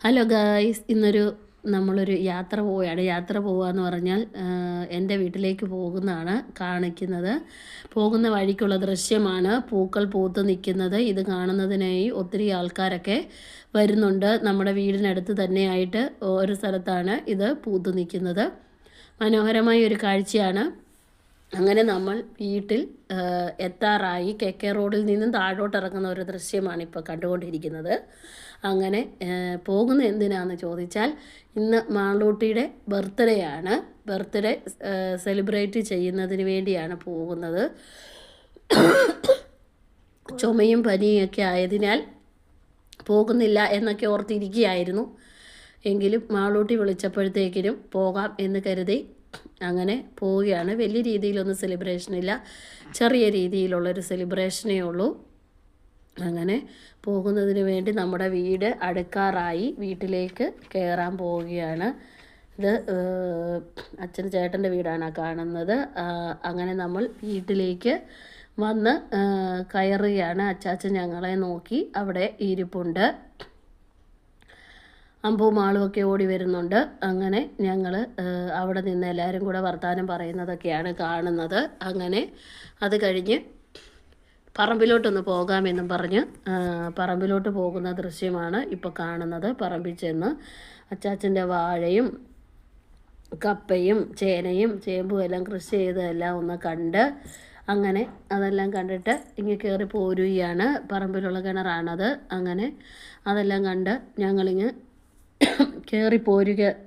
Hello guys, നമ്മളൊരു യാത്ര പോവുകയാണ്. യാത്ര പോവുകയെന്ന് പറഞ്ഞാൽ എൻ്റെ വീട്ടിലേക്ക് പോകുന്നതാണ് കാണിക്കുന്നത്. പോകുന്ന വഴിക്കുള്ള ദൃശ്യമാണ്. പൂക്കൾ പൂത്ത് നിൽക്കുന്നത് ഇത് കാണുന്നതിനായി ഒത്തിരി ആൾക്കാരൊക്കെ വരുന്നുണ്ട്. നമ്മുടെ വീടിനടുത്ത് തന്നെയായിട്ട് ഒരു സ്ഥലത്താണ് ഇത് പൂത്ത് നിൽക്കുന്നത്. മനോഹരമായ ഒരു കാഴ്ചയാണ്. അങ്ങനെ നമ്മൾ വീട്ടിൽ എത്താറായി. കെ റോഡിൽ നിന്നും താഴോട്ട് ഇറങ്ങുന്ന ഒരു ദൃശ്യമാണ് ഇപ്പോൾ കണ്ടുകൊണ്ടിരിക്കുന്നത്. അങ്ങനെ പോകുന്ന എന്തിനാണെന്ന് ചോദിച്ചാൽ, ഇന്ന് മാളൂട്ടിയുടെ ബർത്ത്ഡേ ആണ്. ബർത്ത്ഡേ സെലിബ്രേറ്റ് ചെയ്യുന്നതിന് വേണ്ടിയാണ് പോകുന്നത്. ചുമയും പനിയൊക്കെ ആയതിനാൽ പോകുന്നില്ല എന്നൊക്കെ ഓർത്തിരിക്കുകയായിരുന്നു. എങ്കിലും മാളൂട്ടി വിളിച്ചപ്പോഴത്തേക്കിനും പോകാം എന്ന് കരുതി അങ്ങനെ പോവുകയാണ്. വലിയ രീതിയിലൊന്നും സെലിബ്രേഷനില്ല, ചെറിയ രീതിയിലുള്ളൊരു സെലിബ്രേഷനേ ഉള്ളൂ. അങ്ങനെ പോകുന്നതിന് വേണ്ടി നമ്മുടെ വീട് അടുക്കാറായി. വീട്ടിലേക്ക് കയറാൻ പോവുകയാണ്. ഇത് അച്ഛൻ ചേട്ടൻ്റെ വീടാണ് കാണുന്നത്. അങ്ങനെ നമ്മൾ വീട്ടിലേക്ക് വന്ന് കയറുകയാണ്. അച്ചാച്ചൻ ഞങ്ങളെ നോക്കി അവിടെ ഇരിപ്പുണ്ട്. അമ്പും ആളുമൊക്കെ ഓടി വരുന്നുണ്ട്. അങ്ങനെ ഞങ്ങൾ അവിടെ നിന്ന് എല്ലാവരും കൂടെ വർത്തമാനം പറയുന്നതൊക്കെയാണ് കാണുന്നത്. അങ്ങനെ അത് കഴിഞ്ഞ് പറമ്പിലോട്ടൊന്ന് പോകാമെന്നും പറഞ്ഞ് പറമ്പിലോട്ട് പോകുന്ന ദൃശ്യമാണ് ഇപ്പോൾ കാണുന്നത്. പറമ്പിൽ ചെന്ന് അച്ചാച്ചൻ്റെ വാഴയും കപ്പയും ചേനയും ചേമ്പും എല്ലാം കൃഷി ചെയ്തതെല്ലാം ഒന്ന് കണ്ട്, അങ്ങനെ അതെല്ലാം കണ്ടിട്ട് ഇങ്ങനെ കയറി പോരുകയാണ്. പറമ്പിലുള്ള കിണറാണത്. അങ്ങനെ അതെല്ലാം കണ്ട് ഞങ്ങളിങ്ങ് കയറി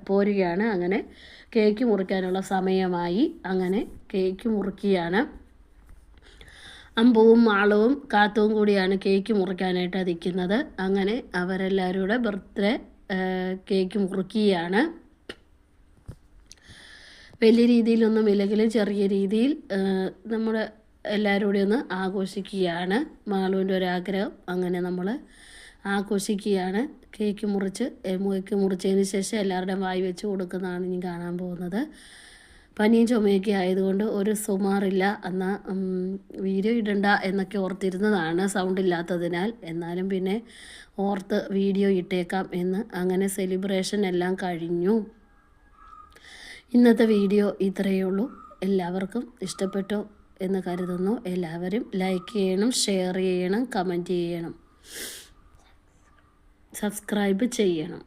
പോരുകയാണ്. അങ്ങനെ കേക്ക് മുറിക്കാനുള്ള സമയമായി. അങ്ങനെ കേക്ക് മുറിക്കുകയാണ്. അമ്പുവും മാളവും കാത്തുവും കൂടിയാണ് കേക്ക് മുറിക്കാനായിട്ട് നിൽക്കുന്നത്. അങ്ങനെ അവരെല്ലാവരും കൂടെ ബർത്ത്ഡേ കേക്ക് മുറിക്കുകയാണ്. വലിയ രീതിയിലൊന്നും ഇല്ലെങ്കിലും ചെറിയ രീതിയിൽ നമ്മുടെ എല്ലാവരും കൂടി ഒന്ന് ആഘോഷിക്കുകയാണ്. മാളുവിൻ്റെ ഒരാഗ്രഹം. അങ്ങനെ നമ്മൾ ആഘോഷിക്കുകയാണ്. കേക്ക് മുറിച്ചതിന് ശേഷം എല്ലാവരുടെയും വായി വെച്ച് കൊടുക്കുന്നതാണ് ഇനി കാണാൻ പോകുന്നത്. പനിയും ചുമയൊക്കെ ആയതുകൊണ്ട് ഒരു സുമാറില്ല. എന്നാൽ വീഡിയോ ഇടണ്ട എന്നൊക്കെ ഓർത്തിരുന്നതാണ്, സൗണ്ട് ഇല്ലാത്തതിനാൽ. എന്നാലും പിന്നെ ഓർത്ത് വീഡിയോ ഇട്ടേക്കാം എന്ന്. അങ്ങനെ സെലിബ്രേഷൻ എല്ലാം കഴിഞ്ഞു. ഇന്നത്തെ വീഡിയോ ഇത്രയേ ഉള്ളൂ. എല്ലാവർക്കും ഇഷ്ടപ്പെട്ടു എന്ന് കരുതുന്നു. എല്ലാവരും ലൈക്ക് ചെയ്യണം, ഷെയർ ചെയ്യണം, കമൻറ്റ് ചെയ്യണം, സബ്സ്ക്രൈബ് ചെയ്യണം.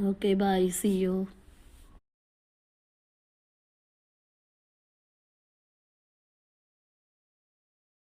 Okay, bye. See you.